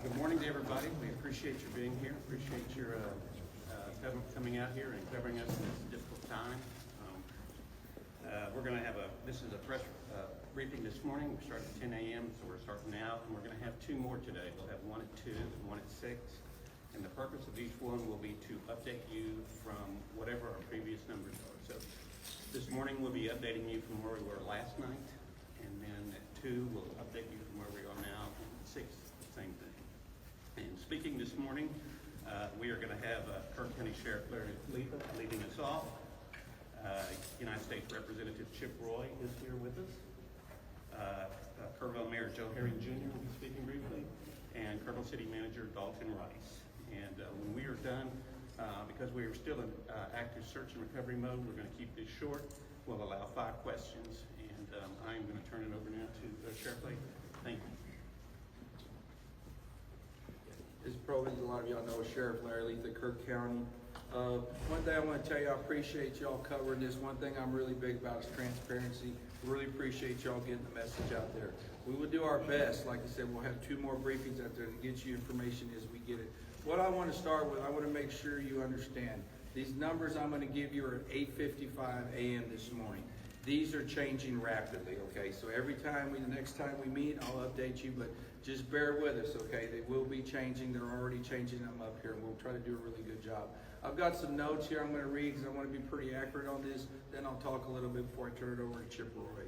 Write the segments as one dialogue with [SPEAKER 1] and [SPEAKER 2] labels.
[SPEAKER 1] Good morning to everybody. We appreciate your being here. Appreciate your coming out here and covering us in this difficult time. We're going to have this is a press briefing this morning. We start at 10 a.m., so we're starting now, and we're going to have two more today. We'll have one at 2 and one at 6. And the purpose of each one will be to update you from whatever our previous numbers are. So this morning we'll be updating you from where we were last night, and then at 2 we'll update you from where we are now, and at 6 same thing. And speaking this morning, we are going to have Kerr County Sheriff Larry Leva leading us off. United States Representative Chip Roy is here with us. Kerrville Mayor Joe Herring Jr. will be speaking briefly, and Kerrville City Manager Dalton Rice. And when we are done, because we are still in active search and recovery mode, we're going to keep this short. We'll allow 5 questions, and I'm going to turn it over now to Sheriff Leva. Thank you.
[SPEAKER 2] As probably a lot of y'all know, Sheriff Larry Leith of Kerr County. One thing I want to tell you, I appreciate y'all covering this. One thing I'm really big about is transparency. Really appreciate y'all getting the message out there. We will do our best. Like I said, we'll have 2 more briefings out there to get you information as we get it. What I want to start with, I want to make sure you understand. These numbers I'm going to give you are at 8:55 a.m. this morning. These are changing rapidly, okay? So every time the next time we meet, I'll update you, but just bear with us, okay? They will be changing. They're already changing them up here, and we'll try to do a really good job. I've got some notes here I'm going to read because I want to be pretty accurate on this. Then I'll talk a little bit before I turn it over to Chip Roy.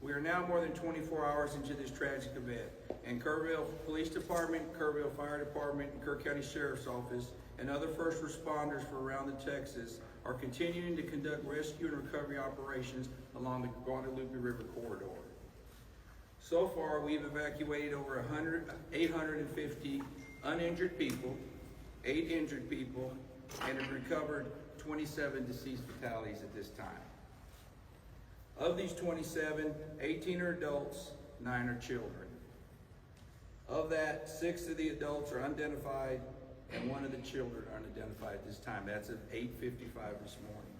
[SPEAKER 2] We are now more than 24 hours into this tragic event, and Kerrville Police Department, Kerrville Fire Department, and Kerr County Sheriff's Office, and other first responders from around the Texas are continuing to conduct rescue and recovery operations along the Guadalupe River corridor. So far, we've evacuated over 850 uninjured people, 8 injured people, and have recovered 27 deceased fatalities at this time. Of these 27, 18 are adults, 9 are children. Of that, 6 of the adults are unidentified, and 1 of the children are unidentified at this time. That's at 8:55 this morning.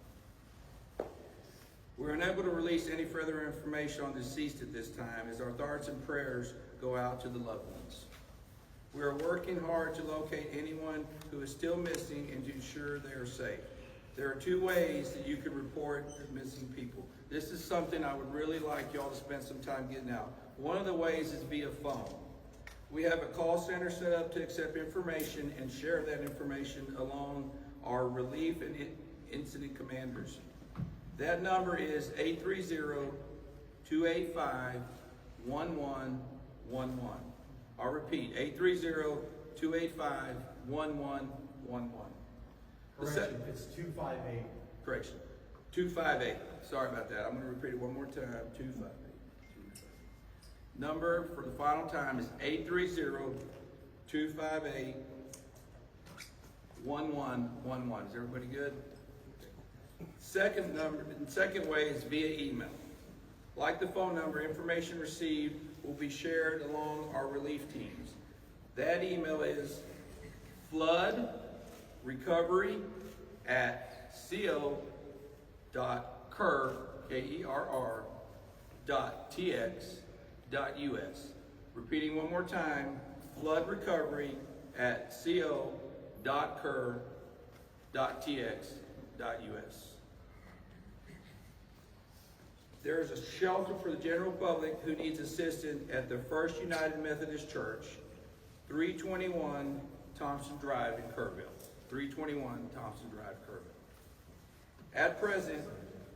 [SPEAKER 2] We're unable to release any further information on the deceased at this time, as our thoughts and prayers go out to the loved ones. We are working hard to locate anyone who is still missing and to ensure they are safe. There are 2 ways that you can report missing people. This is something I would really like y'all to spend some time getting out. One of the ways is via phone. We have a call center set up to accept information and share that information along our relief and incident commanders. That number is 830-285-1111. I'll repeat, 830-285-1111.
[SPEAKER 3] Correction, it's 258.
[SPEAKER 2] Correction, 258. Sorry about that. I'm going to repeat it one more time. 258. Number for the final time is 830-258-1111. Is everybody good? Second way is via email. Like the phone number, information received will be shared along our relief teams. That email is floodrecovery@co.kerr.tx.us. Repeating one more time, floodrecovery@co.kerr.tx.us. There is a shelter for the general public who needs assistance at the First United Methodist Church, 321 Thompson Drive in Kerrville. 321 Thompson Drive, Kerrville. At present,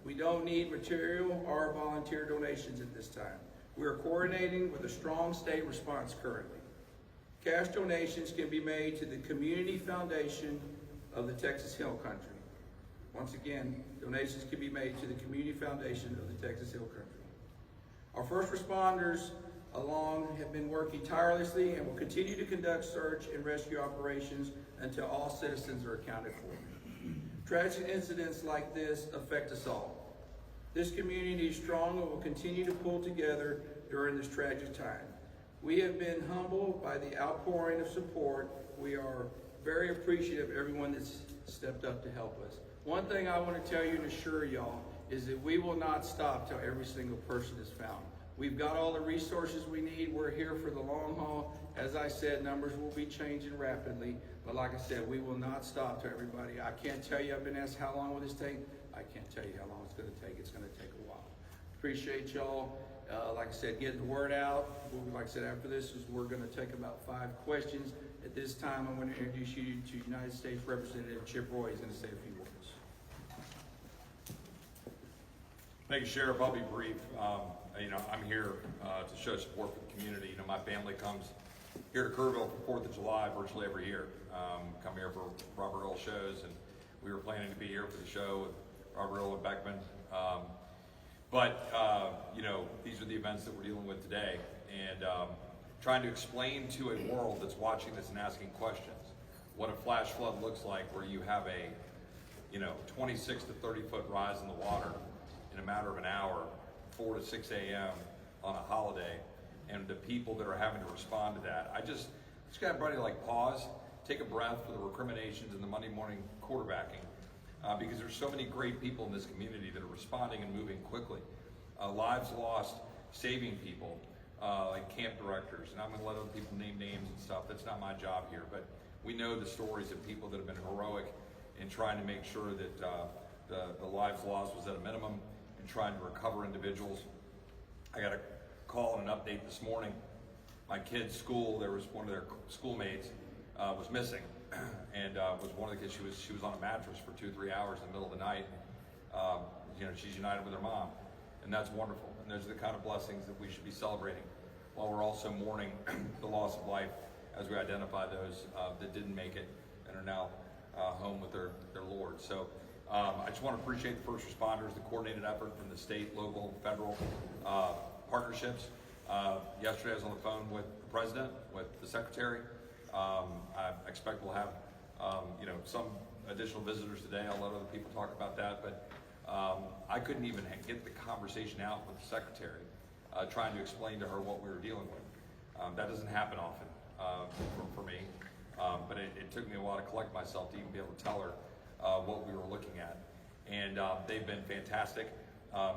[SPEAKER 2] we don't need material or volunteer donations at this time. We are coordinating with a strong state response currently. Cash donations can be made to the Community Foundation of the Texas Hill Country. Once again, donations can be made to the Community Foundation of the Texas Hill Country. Our first responders along have been working tirelessly and will continue to conduct search and rescue operations until all citizens are accounted for. Tragic incidents like this affect us all. This community is strong and will continue to pull together during this tragic time. We have been humbled by the outpouring of support. We are very appreciative of everyone that's stepped up to help us. One thing I want to tell you and assure y'all is that we will not stop till every single person is found. We've got all the resources we need. We're here for the long haul. As I said, numbers will be changing rapidly. But like I said, we will not stop to everybody. I can't tell you, I've been asked how long will this take. I can't tell you how long it's going to take. It's going to take a while. Appreciate y'all. Like I said, getting the word out. Like I said, after this, we're going to take about 5 questions. At this time, I'm going to introduce you to United States Representative Chip Roy. He's going to say a few words.
[SPEAKER 4] Thank you, Sheriff. I'll be brief. I'm here to show support for the community. My family comes here to Kerrville for 4th of July virtually every year. Come here for Robert Earl shows, and we were planning to be here for the show with Robert Earl and Beckman. These are the events that we're dealing with today, and trying to explain to a world that's watching this and asking questions what a flash flood looks like, where you have a 26 to 30 foot rise in the water in a matter of an hour, 4 to 6 a.m. on a holiday, and the people that are having to respond to that. I just got everybody like pause, take a breath for the recriminations and the Monday morning quarterbacking, because there's so many great people in this community that are responding and moving quickly. Lives lost, saving people, like camp directors, and I'm going to let other people name names and stuff. That's not my job here, but we know the stories of people that have been heroic in trying to make sure that the lives lost was at a minimum, and trying to recover individuals. I got a call and an update this morning. My kid's school, there was one of their schoolmates was missing, and was one of the kids. She was on a mattress for 2-3 hours in the middle of the night. She's united with her mom, and that's wonderful. And those are the kind of blessings that we should be celebrating, while we're also mourning the loss of life as we identify those that didn't make it and are now home with their Lord. So I just want to appreciate the first responders, the coordinated effort from the state, local, federal partnerships. Yesterday I was on the phone with the president, with the secretary. I expect we'll have some additional visitors today. I'll let other people talk about that, but I couldn't even get the conversation out with the secretary, trying to explain to her what we were dealing with. That doesn't happen often for me, but it took me a while to collect myself to even be able to tell her what we were looking at. And they've been fantastic,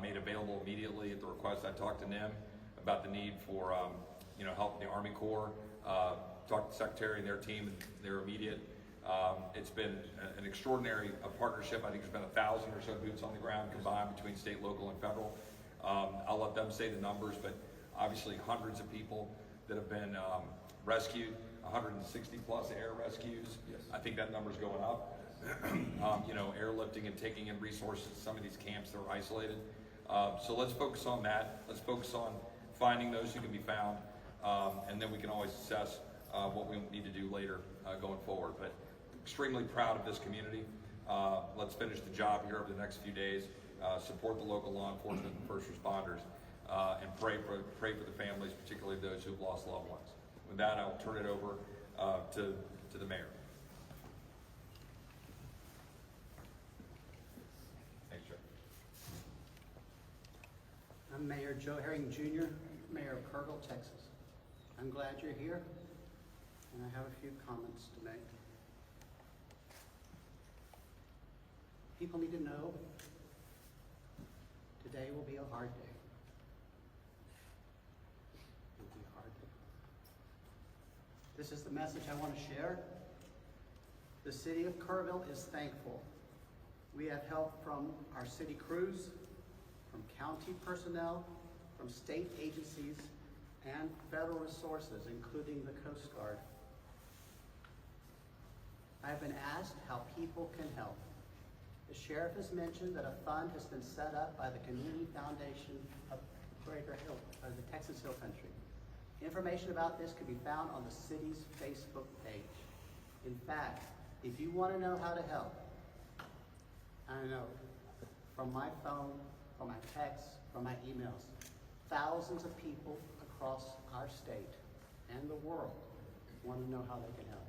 [SPEAKER 4] made available immediately at the request. I talked to NIM about the need for help in the Army Corps, talked to the Secretary and their team, and their immediate. It's been an extraordinary partnership. I think there's been 1,000 or so boots on the ground combined between state, local, and federal. I'll let them say the numbers, but obviously hundreds of people that have been rescued, 160 plus air rescues.
[SPEAKER 2] Yes.
[SPEAKER 4] I think that number's going up. Airlifting and taking in resources to some of these camps that are isolated. So let's focus on that. Let's focus on finding those who can be found, and then we can always assess what we need to do later going forward. But extremely proud of this community. Let's finish the job here over the next few days. Support the local law enforcement and first responders, and pray for the families, particularly those who've lost loved ones. With that, I'll turn it over to the mayor. Thanks, Joe.
[SPEAKER 5] I'm Mayor Joe Herring Jr., Mayor of Kerrville, Texas. I'm glad you're here, and I have a few comments to make. People need to know today will be a hard day. It will be a hard day. This is the message I want to share. The City of Kerrville is thankful. We have help from our city crews, from county personnel, from state agencies, and federal resources, including the Coast Guard. I have been asked how people can help. The sheriff has mentioned that a fund has been set up by the Community Foundation of the Texas Hill Country. Information about this can be found on the city's Facebook page. In fact, if you want to know how to help, I know from my phone, from my texts, from my emails, thousands of people across our state and the world want to know how they can help.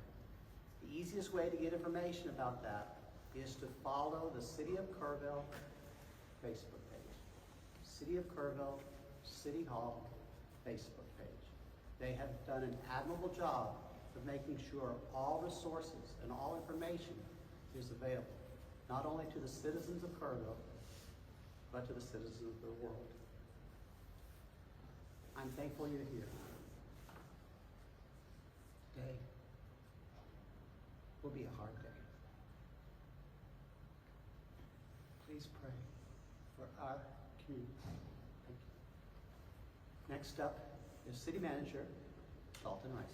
[SPEAKER 5] The easiest way to get information about that is to follow the City of Kerrville Facebook page. City of Kerrville, City Hall Facebook page. They have done an admirable job of making sure all resources and all information is available, not only to the citizens of Kerrville, but to the citizens of the world. I'm thankful you're here. Today will be a hard day. Please pray for our community. Thank you. Next up is City Manager Dalton Rice.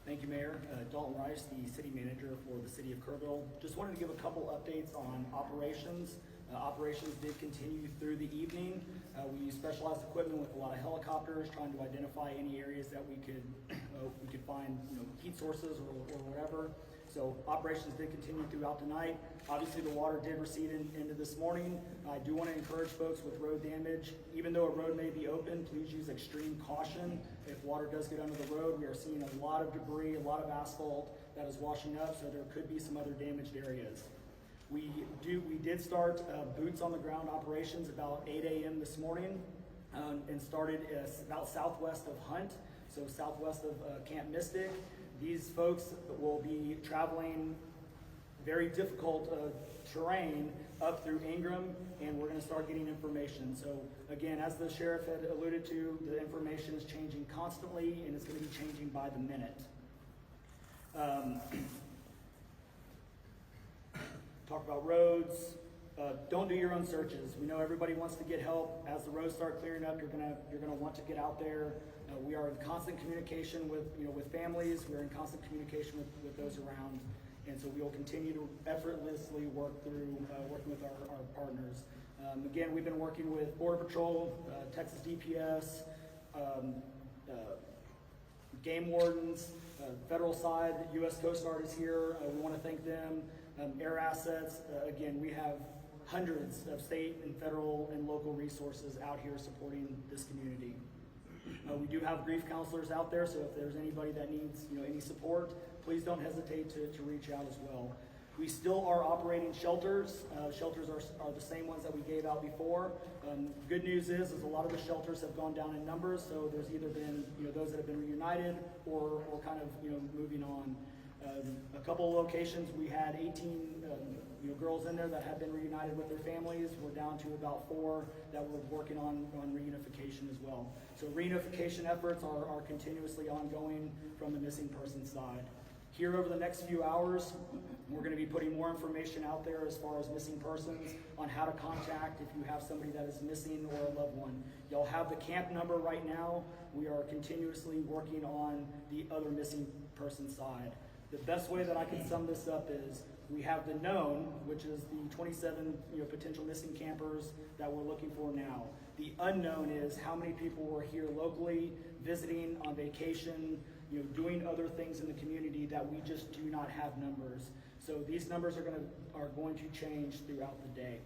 [SPEAKER 6] Thank you, Mayor. Dalton Rice, the City Manager for the City of Kerrville. Just wanted to give a couple updates on operations. Operations did continue through the evening. We used specialized equipment with a lot of helicopters, trying to identify any areas that we could find, heat sources or whatever. So operations did continue throughout the night. Obviously, the water did recede into this morning. I do want to encourage folks with road damage, even though a road may be open, please use extreme caution. If water does get under the road, we are seeing a lot of debris, a lot of asphalt that is washing up, so there could be some other damaged areas. We did start boots on the ground operations about 8 a.m. this morning and started about southwest of Hunt, so southwest of Camp Mystic. These folks will be traveling very difficult terrain up through Ingram, and we're going to start getting information. So again, as the sheriff had alluded to, the information is changing constantly, and it's going to be changing by the minute. Talk about roads. Don't do your own searches. We know everybody wants to get help. As the roads start clearing up, you're gonna want to get out there. We are in constant communication with families. We're in constant communication with those around, and so we will continue to effortlessly work through working with our partners. Again, we've been working with Border Patrol, Texas DPS, game wardens, federal side. U.S. Coast Guard is here. We want to thank them. Air assets. Again, we have hundreds of state and federal and local resources out here supporting this community. We do have grief counselors out there, so if there's anybody that needs any support, please don't hesitate to reach out as well. We still are operating shelters. Shelters are the same ones that we gave out before. Good news is a lot of the shelters have gone down in numbers, so there's either been those that have been reunited or kind of moving on. A couple of locations, we had 18 girls in there that had been reunited with their families. We're down to about 4 that we're working on reunification as well. So reunification efforts are continuously ongoing from the missing person side. Here over the next few hours, we're going to be putting more information out there as far as missing persons, on how to contact if you have somebody that is missing or a loved one. Y'all have the camp number right now. We are continuously working on the other missing person side. The best way that I can sum this up is we have the known, which is the 27 potential missing campers that we're looking for now. The unknown is how many people were here locally, visiting, on vacation, doing other things in the community that we just do not have numbers. So these numbers are going to change throughout the day.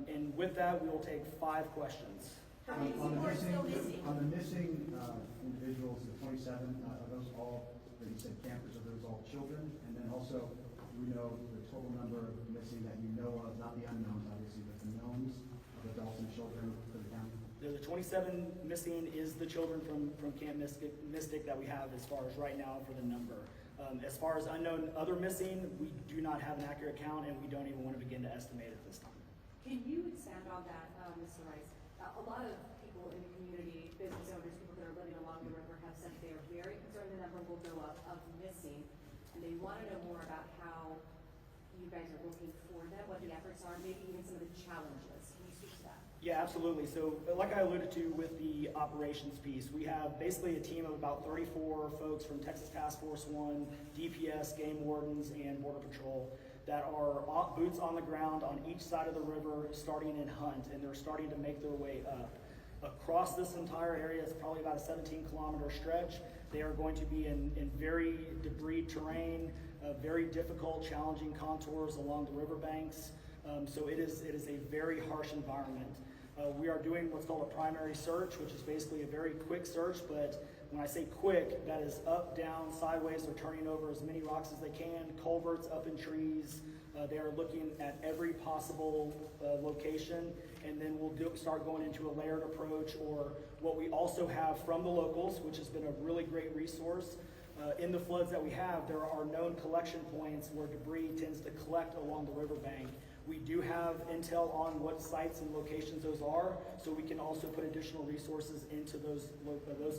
[SPEAKER 6] And with that, we will take 5 questions.
[SPEAKER 7] How many people are still missing?
[SPEAKER 3] On the missing individuals, the 27, are those all, like you said, campers, are those all children? And then also, we know the total number of missing that you know of, not the unknowns, obviously, but the knowns of adults and children for the county?
[SPEAKER 6] The 27 missing is the children from Camp Mystic that we have as far as right now for the number. As far as unknown other missing, we do not have an accurate count, and we don't even want to begin to estimate at this time.
[SPEAKER 7] Can you expand on that, Mr. Rice? A lot of people in the community, business owners, people that are living along the river have said they are very concerned the number will go up of missing, and they want to know more about how you guys are looking for them, what the efforts are, maybe even some of the challenges. Can you speak to that?
[SPEAKER 6] Yeah, absolutely. So like I alluded to with the operations piece, we have basically a team of about 34 folks from Texas Task Force 1, DPS, game wardens, and Border Patrol that are boots on the ground on each side of the river, starting in Hunt, and they're starting to make their way up. Across this entire area, it's probably about a 17-kilometer stretch. They are going to be in very debris terrain, very difficult, challenging contours along the riverbanks. So it is a very harsh environment. We are doing what's called a primary search, which is basically a very quick search, but when I say quick, that is up, down, sideways. They're turning over as many rocks as they can, culverts up in trees. They are looking at every possible location, and then we'll start going into a layered approach, or what we also have from the locals, which has been a really great resource. In the floods that we have, there are known collection points where debris tends to collect along the riverbank. We do have intel on what sites and locations those are, so we can also put additional resources into those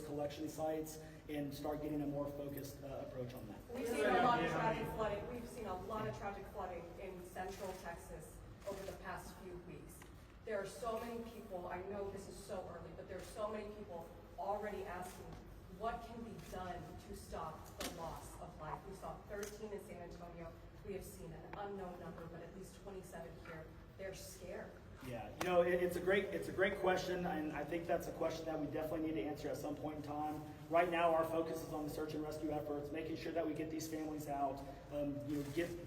[SPEAKER 6] collection sites and start getting a more focused approach on that.
[SPEAKER 8] We've seen a lot of tragic flooding. We've seen a lot of tragic flooding in central Texas over the past few weeks. There are so many people, I know this is so early, but there are so many people already asking, what can be done to stop the loss of life? We saw 13 in San Antonio. We have seen an unknown number, but at least 27 here. They're scared.
[SPEAKER 6] Yeah, you know, it's a great question, and I think that's a question that we definitely need to answer at some point in time. Right now, our focus is on the search and rescue efforts, making sure that we get these families out,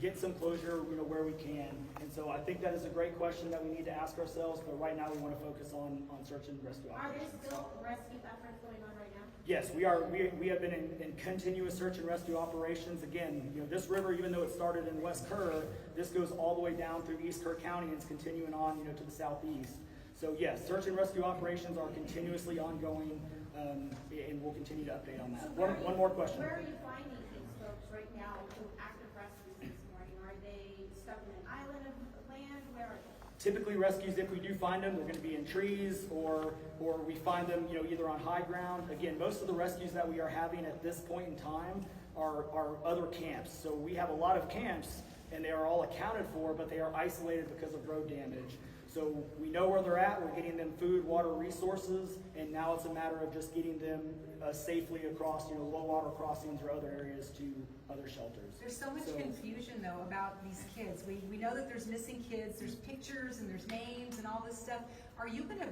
[SPEAKER 6] get some closure, where we can. And so I think that is a great question that we need to ask ourselves, but right now we want to focus on search and rescue
[SPEAKER 9] Are there
[SPEAKER 6] operations.
[SPEAKER 9] still rescue efforts going on right now?
[SPEAKER 6] Yes, we are. We have been in continuous search and rescue operations. Again, this river, even though it started in West Kerr, this goes all the way down through East Kerr County and it's continuing on, to the southeast. So yes, search and rescue operations are continuously ongoing, and we'll continue to update on that.
[SPEAKER 9] So where
[SPEAKER 6] One more question.
[SPEAKER 9] Where are you finding these folks right now with active rescues this morning? Are they stuck in an island of land? Where are they?
[SPEAKER 6] Typically rescues, if we do find them, they're going to be in trees or we find them, either on high ground. Again, most of the rescues that we are having at this point in time are other camps. So we have a lot of camps and they are all accounted for, but they are isolated because of road damage. So we know where they're at, we're getting them food, water, resources, and now it's a matter of just getting them safely across, low water crossings or other areas to other shelters.
[SPEAKER 10] There's so much confusion though about these kids. We know that there's missing kids, there's pictures and there's names and all this stuff. Are you gonna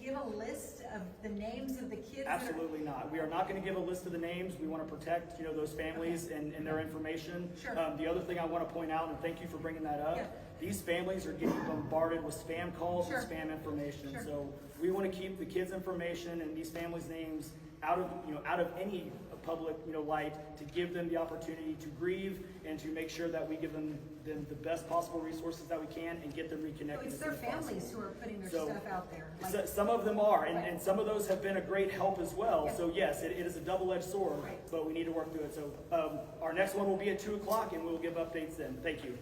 [SPEAKER 10] give a list of the names of the kids?
[SPEAKER 6] Absolutely not. We are not going to give a list of the names. We want to protect, those families and their information.
[SPEAKER 10] Sure.
[SPEAKER 6] The other thing I want to point out, and thank you for bringing that up,
[SPEAKER 10] Yeah.
[SPEAKER 6] these families are getting bombarded with spam calls
[SPEAKER 10] Sure.
[SPEAKER 6] and spam information.
[SPEAKER 10] Sure.
[SPEAKER 6] So we want to keep the kids' information and these families' names out of any public, light, to give them the opportunity to grieve and to make sure that we give them the best possible resources that we can and get them
[SPEAKER 10] So
[SPEAKER 6] reconnected.
[SPEAKER 10] it's
[SPEAKER 6] as
[SPEAKER 10] their
[SPEAKER 6] soon as
[SPEAKER 10] families
[SPEAKER 6] possible.
[SPEAKER 10] who are putting their
[SPEAKER 6] So,
[SPEAKER 10] stuff out there.
[SPEAKER 6] So- some of them are,
[SPEAKER 10] Right.
[SPEAKER 6] and some of those have been a great help as well.
[SPEAKER 10] Yeah.
[SPEAKER 6] So yes, it is a double-edged sword,
[SPEAKER 10] Right.
[SPEAKER 6] but we need to work through it. So our next one will be at 2 o'clock, and we'll give updates then. Thank you.